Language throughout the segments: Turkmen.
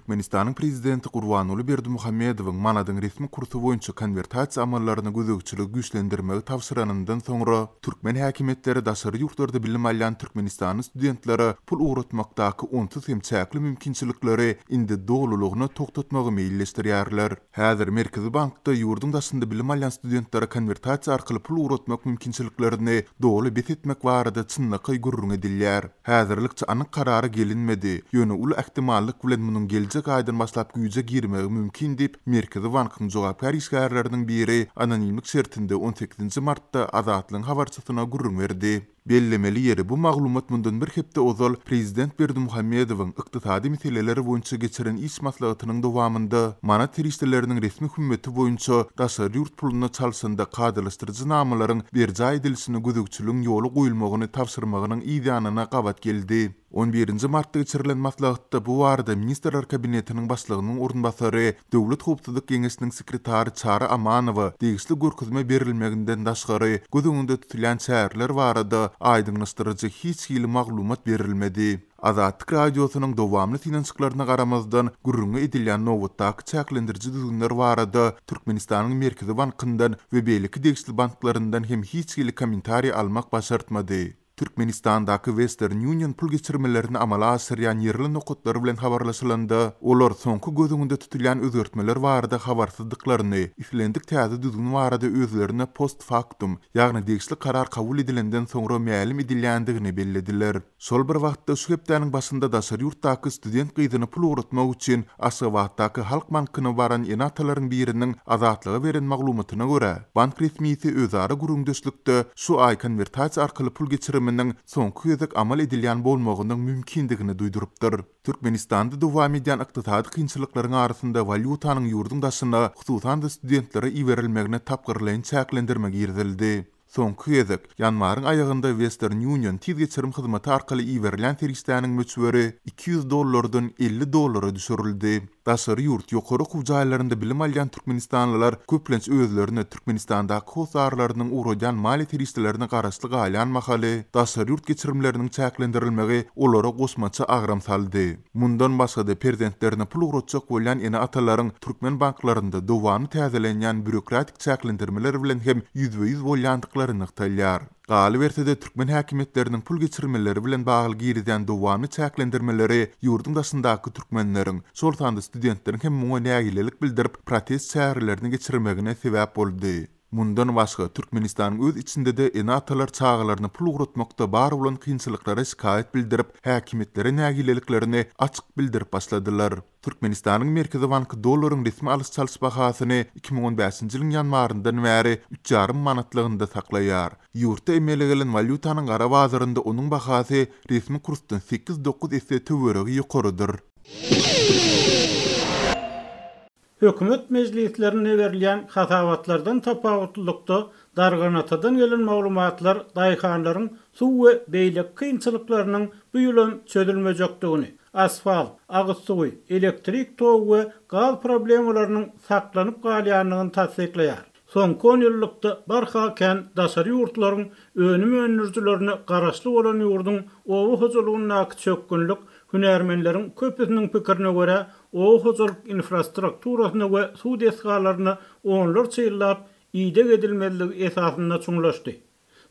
Türkmenistan'ın prezidenti Gurbanuly Berdimuhammedowyň manadyň resmi kursu boýunça konvertasiýa amallaryny gözegçiligi güýçlendirmegi tawsyranyňdan soňra türkmen häkimetleri daşary ýurtlarda bilim alýan Türkmenistanyň studentlere pul uğratmakdaky onsuz hem çäkli mümkinçilikleri indi doglulygyny toktatmagy meýilleşdirýärler. Häzir Merkezi Bankda ýurdun daşynda bilim alýan studentlere konvertasiýa arkaly pul uğratmak mümkinçiliklerini dogly betitmek barada çynlyky gurrun edilýär. Häzirlikçe anyk karary gelinmedi. Ýöne uly ähtimallyk bilen munyň geljek aýdan başlap güýje girmegi mümkin diýip Merkezi Bankyň jogapkar işgärläriniň biri anonimlik şertinde 18 martda Azatlygyň habarçysyna gurrun berdi. Bellemeli ýeri bu maglumat mundan bir hepde ozal prezident Berdimuhammedowyň ykdysady meseleleri boýunça geçiren iş maslahatynyň dowamında mana terişleriniň resmi hümmeti boýunça daşary ýurt puluny çalsanda kadrlaşdyrjy namalaryň berja edilişini gözegçiligiň ýoly goýulmagyny tawsyrmagynyň ýanyna gabat geldi. 11 martda geçirilen maslahatda bu barada Ministrler Kabinetiniň başlygynyň orunbasary, Döwlet Howpsuzlyk Geňeşiniň sekretary Çara Amanowa degişli görkezme berilmeginden daşgary gözüňde tutulan şäherler barada aýdynlaşdyrjy hiç hili maglumat berilmedi. Azatlyk radiosynyň dowamly finansiklaryna garamazdan gurrunga edilýän nowatdaky çäklendiriji düzgünler barada Türkmenistanyň Merkezi Bankyndan we beýleki degişli banklaryndan hem hiç hili kommentariýa almak başartmady. Türkmenistandaky Western Union pul geçirmelerini amala asyrýan ýerli nokatlary bilen habarlaşylanda, olar soňky gözüňde tutulýan özgertmeler barada habarsyzlyklaryny, islendik täze düzgün barada özlerine post factum, ýagny degişli karar kabul edilenden soňra mälim edilýändigini bellediler. Şol bir wagtda şu hepdeniň başynda daşary ýurtdaky student gyzyny pul uğratmak üçin Aşgabatdaky Halk Bankyna baran enatalaryň biriniň azatlyga beren maglumatyna görä, bank resmiýeti özara gurrundeşlikde şu aý konvertasiýa arkaly pul geçirmelerini soňky ýezek amal edilýän bolmagynyň mümkindigini duýdurypdyr. Türkmenistanda dowam edýän ykdysady kynçylyklaryň arasynda valyutanyň ýurdun daşyna, hususan da studentlere iwerilmegine tapgyrlaýan çäklendirmek ýerdildi. Soňky ýezek ýanwaryň aýagynda Western Union tiz geçirim hyzmaty arkaly iwerilen terişdäniň möçberi $200 $50 düşürildi. Daşary ýurt ýokary howjaýlarynda bilim alýan Türkmenistanlylar köplenç özlerini Türkmenistandaky howsarlarynyň uğraýan mali terişdelerini garaşly galýan mahaly daşary ýurt geçirimleriniň çäklendirilmegi olara gosmaça agram saldy. Mundan başga da prezidentlerine pul uğratjak bolýan ene atalaryň Türkmen banklarynda dowamy täzelenýän bürokratik çäklendirmeler bilen hem ýüzbe-ýüz bolýandyklaryny yktalýar. Galy berse-de Türkmen häkimetleriniň pul geçirmeleri bilen bagly giriden dowamy çäklendirmeleri ýurdun daşyndaky türkmenleriň, şol sanda studentleriň hem muňa nägilelik bildirip protest şäherlerini geçirmegine sebäp boldy. Mundan başga Türkmenistanyň öz içinde de ene atalar çağalaryny pul uğratmakda bar bolan kynçylyklara şikayet bildirip häkimetlere nägileliklerini açyk bildirip başladylar. Türkmenistanyň Merkezi Banky dollaryň resmi alys çalış bahasyny 2015-nji ýylyň ýanwaryndan bäri 3,5 manatlygynda saklaýar. Ýurtda emele gelen valyutanyň gara bazarynda onuň bahasy resmi kursdan 8-9 esse töweregi ýokarydyr. Hökümet meclislerine berilýän hasawatlardan tapawutlukda darganatydan gelen maglumatlar daýhanlaryň suw we beýlek kynçylyklarynyň bu ýylym çözülmejekdigini, asfalt, agyz suwy, elektrik tow we gaz problemalarynyň saklanyp galýanlygyny tasdikleýär. Soňky 10 ýyllykda barha kän daşary ýurtlaryň önüm önürjülerini garaşly bolan ýurdun owu hojulugyna çökkünlik hünärmenleriň köpüsiniň pikirine görä owu hojuluk infrastrukturasyny we suw desgalaryny onlarça ýyllap ýydak edilmeligi esasyna çuňlaşdy.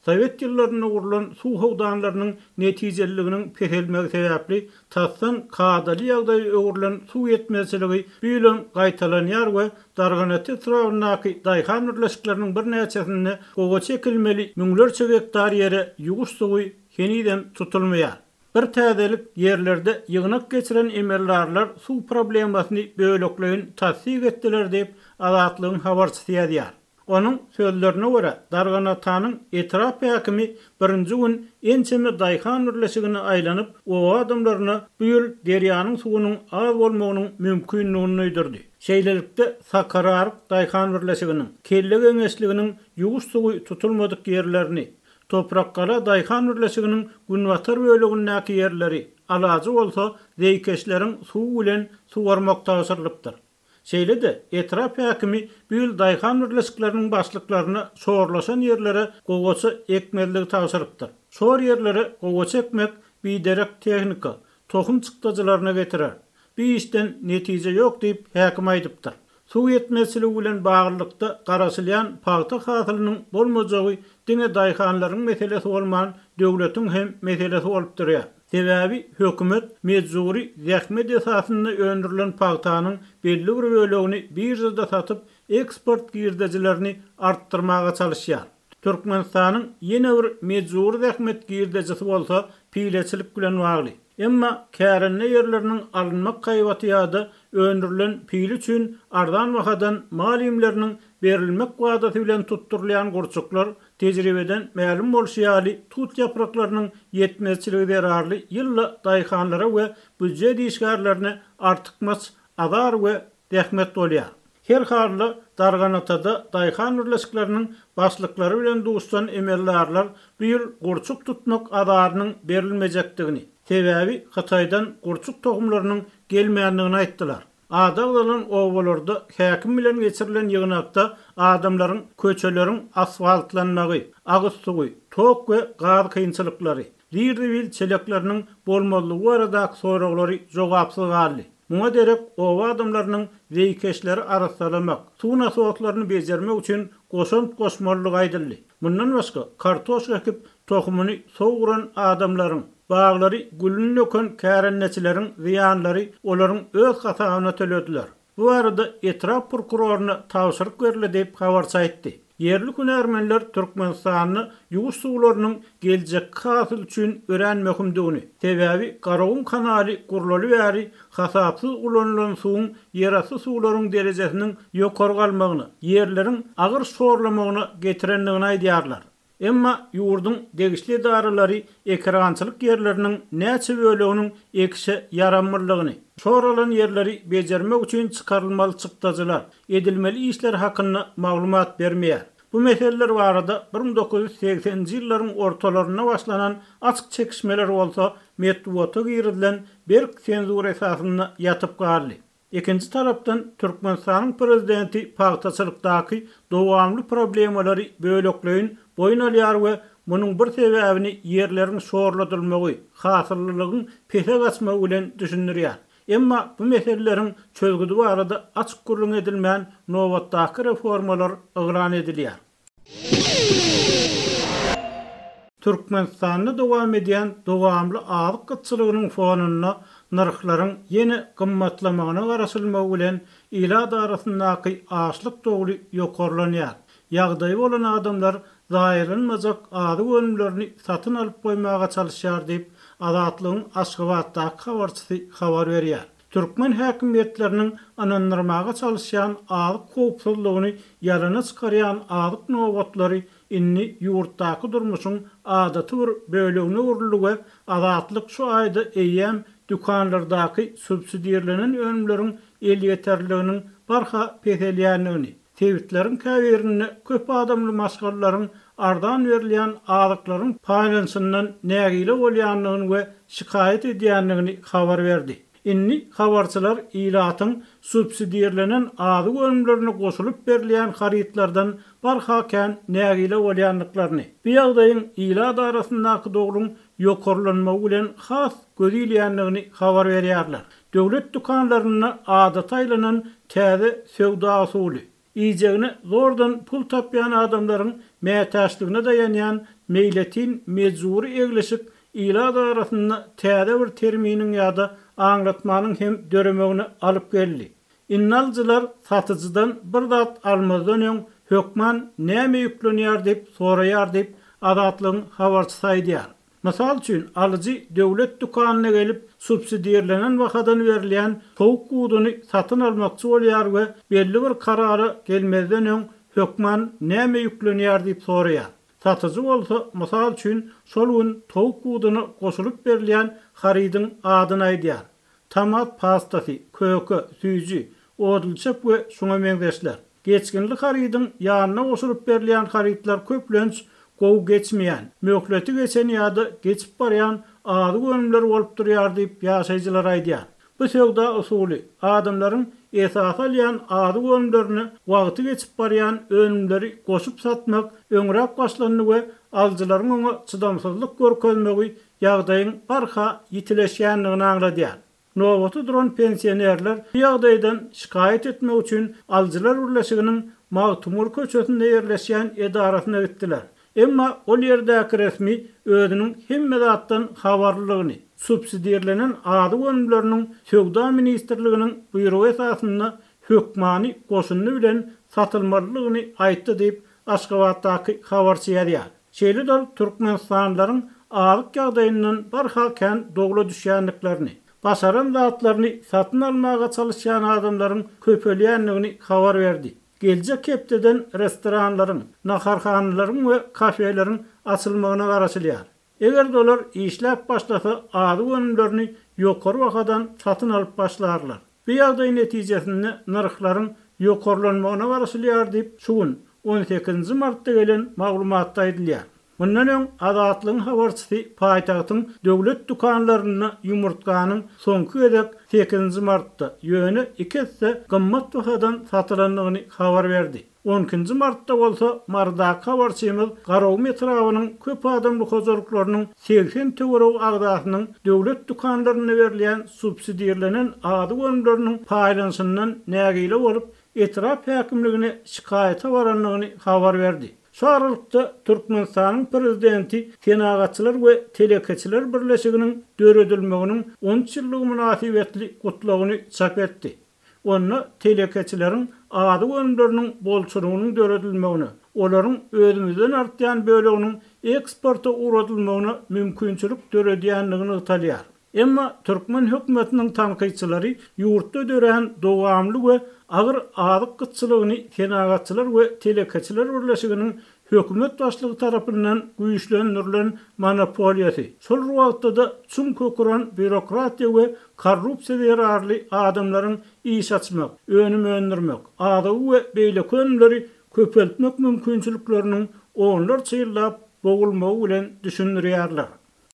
Sowet ýyllaryna gurulan suw howdanlarynyň netijeliginiň pehelmegi sebäpli tassan kadaly ýagdaý öwrülen suw ýetmezligi bilen gaýtalanýar we darganaty etrawynaky daýhan birleşikleriniň bir näçesini gowa çekilmeli müňlerçe hektar ýere ýuguş suwy heniden tutulmaýar. Bir täzelik ýerlerde ýygnak geçiren emellarlar suw problemasyny böлекleýin tasdik etdiler diýip Azatlygyň habarçysy ýazýar. Onun sözlerine görä Darganatanyň etraf häkimi birinji gün ençeme daýhan birleşigini aýlanyp o adamlaryna bu ýyl derýanyň suwunyň az bolmagynyň mümkinligini öýdirdi. Şeýlelikde Sakarar daýhan birleşiginiň kelle geňeşliginiň ýuguş suwy tutulmadyk ýerlerini, Toprakkala daýhan birleşiginiň Günwatar bölegindäki ýerleri alajy bolsa zeýkeşleriň suw bilen suwarmak tawsyrlypdyr. Şeýle-de etraf häkimi bu ýyl daýhan birleşikleriniň başlyklaryna sorlaşan ýerlere gowaça ekmekligi tawsyrypdyr. Sor ýerlere gowaça ekmek biderek tehnika, tohum çykdyjylaryna getirer. bir işten netije yok diýip häkim aýdypdyr. Suw yetmezligi bilen baglanykda garaşylýan paýta hasylynyň bolmajagy diňe daýhanlaryň meselesi bolman döwletiň hem meselesi bolup durýar. Sebäbi hökümet mejburi zähmet esasyny öndürilen paýtanyň belli bir bölegini birjada satyp eksport girdijilerini artdyrmaga çalışýar. Türkmenistanyň ýene bir mejburi zähmet girdijisi bolsa pileçilik bilen bagly. Emma kärenne yerlerinin alınmak kaýbaty ýa-da öndürilen pili üçin ardan wakadan malimlerinin berilmek wadaty bilen tutturulýan gurçuklar tejribeden ma'lum bolşýaly tut ýapraklarynyň ýetmezçiligi derarly ýylla daýhanlara we büdjet işgärlerine artykmas azar we zähmet bolýar. Her halda Darganatada daýhan birleşikleriniň başlyklary bilen duşsan emellerler bu ýyl gurçuk tutmak azarynyň berilmejekdigini, sebäbi Hytaýdan gurçuk tohumlarynyň gelmeýändigini aýtdylar. Adaglaryň owalarda häkim bilen geçirilen ýygnakda adamlaryň köçeleriň asfaltlanmagy, agyz suwy, tok we gaz kynçylyklary, ýerli çelekleriniň bolmalygy baradaky soraglary jogapsyz galdy. Muňa derek owa adamlarynyň weýkeşleri arasalamak, suw nasowatlaryny bejermek üçin goşmalyk aýdyldy. Mundan başga kartoş ekip tohumyny sowguran adamlaryň baglary gülün löken kärenneçileriň ziýanlary olaryň öz hasabyna tölediler. Bu arada etraf prokuroruna tawşyryk berildi diýip habar çaýtdy. Yerli hünärmenler Türkmenistanyny ýuwuş suwlarynyň geljek hasyl üçin öğrenmekmdigini, sebäbi Garagun kanaly gurulaly bäri hasapsyz ulanylan suwun ýerasty suwlaryň derejesiniň ýokary galmagyny, ýerleriň agyr şorlamagyny getirendigini aýdýarlar. Emma ýurdun degişli daralary ekrançylyk ýerleriniň näçe böleginiň ekişe yaramyrlygyny, şoralan ýerleri bejermek üçin çykarylmaly çykdadylar, edilmeli işler hakyny maglumat bermeýär. Bu meseleler barada 1980-nji ýyllaryň ortalaryna başlanan açyk çekişmeler bolsa metbuata girilen bir senzur esasyna ýatyp galdy. Ikinci tarapdan Türkmenistanyň prezidenti paýtaçylykdaky dowamly problemleri bölekleýin boyun alýar we munyň bir sebäbini ýerleriň şorladylmagy, hasyllygyň pese gaçmagy bilen düşünýär. Emma bu meseleleriň çözgüdi barada açyk gurulun edilmän nowatdaky reformalar yglan edilýär. Türkmenistanda dowam edýän dowamly azyk gytçylygynyň fonuna narhlaryň ýene gymmatlamagyna garaşylmagy bilen ýylar arasyndaky açlyk dogry ýokarlanýar. Ýagdaý bolan adamlar zaýrylmajak ady önümlerini satyn alyp goýmaga çalışýar diýip Azatlygyň Aşgabatdaky habarçysy habar berýär. Türkmen häkimetleriniň anandyrmaga çalışýan azyk howpsuzlygyny ýalana çykarýan azyk nowatlary inni ýurtdaky durmuşyň adaty bir bölegine urulyp we azatlyk şu aýda eýem dükanlardaky subsidiýalenen önümleriň el ýeterliginiň barha peselýänligini, tewitlerin käwerini köp adamly maşgallaryň ardan berilýän azyklaryň paýlanşyndan nägile bolýanlygyny we şikaýet edýänligini habar berdi. Inni habarçylar ýylatyň subsidiýalenen azyk önümlerine goşulyp berilýän harytlardan barhaken nägile bolýanlyklaryny, bu ýagdaýyň ýylar arasyndaky dogruň ýokarlanmagy bilen has gözilýänligini habar berýärler. Döwlet dükanlaryna adat aýlanan täze sewda usuly, ýejegine zordan pul tapýan adamlaryň mätäçligine dayanýan meýletin mejburi egleşik ýylar arasynda täze bir terminiň ýa-da aňlatmanyň hem döremegini alyp geldi. Innalçylar satyjydan bir zat almazdan öň hökman näme ýüklenýär diýip soraýar diýip Azatlygyň habarçysy aýdýar. Mysal üçin alyjy döwlet dukanyna gelip subsidiýalenen wakadan berilýän towuk guduny satyn almakçy bolýar we belli bir karara gelmezden öň hökman näme ýüklenýär diýip soraýar. Satyjy bolsa mysal üçin şol gün towuk guduny goşulyp berilýän harydyň adyny aýdýar. Tomat pastasy, köke, süýji, odulçap we şoňa meňzeşler. Geçkinlik harydyň ýanyna goşulyp berilýän harytlar köplenç gow geçmeýän, möhleti geçen ýa-da geçip barýan azyk önümler bolup durýar diýip ýaşaýjylar aýdýar. Bu sewda usuly adamlaryň esas alýan azyk önümlerini wagty geçip barýan önümleri goşup satmak öňrek başlandy we aljylaryň oňa çydamsızlyk görkezmegi ýagdaýyň barha ýitileşýänligini aňladýar. Nowaty duran pensionerler bu ýagdaýdan şikayet etmek üçin Aljylar Birleşiginiň Magtumur köçetinde ýerleşýän edarasyna gitdiler. Emma ol ýerdäki resmi özüniň hemme zatdan habarlylygyny, subsidiýerlenen ady gönümleriniň Söwda ministrliginiň buýrugy esasynda hökmany goşuny bilen satylmalylygyny aýtdy diýip Aşgabatdaky habarçy ýazýar. Şeýle dol Türkmenistanlaryň alyk ýagdaýyndan barhalken dogla düşýänliklerini, basaran zatlaryny satyn almaga çalışýan adamlaryň köpelýänligini habar berdi. Geljek hepdeden restoranlaryň, naharhanalaryň we kafelerin açylmagyna garaşylýar. Eger dolar işläp başlasa ady gönümlerini ýokary wakadan satyn alyp başlarlar. Bu ýagdaý netijesinde narhlaryň ýokarlanmagyna garaşylýar diýip şugun 18 martda gelen maglumatda aýdylýar. Bundan öň Adatlyň habarçysy paýtagtyň döwlet dukanlaryna ýumurtkanyň soňky edek 8 martda ýöne 2 hisse gymmat bahadan satylandygyny habar berdi. 12 martda bolsa Mardak habarçymyz Garaw metrowynyň köp adamly hozurlyklarynyň 80 töwerek agdasynyň döwlet dukanlaryna berilýän subsidiýerlenen ady gönümleriniň paýlanşyndan nägile bolup etraf häkimligine şikayete baranlygyny habar berdi. Şu aralykda Türkmenistanyň prezidenti Tenagatçylar we Telekeçiler Birleşiginiň döredilmeginiň 10 ýyllygy münasibetli gutlagyny çap etdi. Onu telekeçileriň ady gönümleriniň bolçulygynyň döredilmegini, olaryň özümizden artýan böleginiň eksporta uğradylmagyna mümkinçilik döredýänligini ýytalýar. Emma Türkmen hökümetiniň tanqyçylary ýurtda dören dowamly we agyr adyk gytçylygyny Tenagatçylar we Telekeçiler Birleşiginiň hökümet başlygy tarapyndan güýçlendirilen monopoliýasy. Şol wagtda da çum köküren bürokratiýa we korrupsiýa ýararly adamlaryň iş açmak, önüm öndürmek, ady we beýle könümleri köpeltmek mümkinçilikleriniň onlar çyýlap bogulmagy bilen düşündirýärler.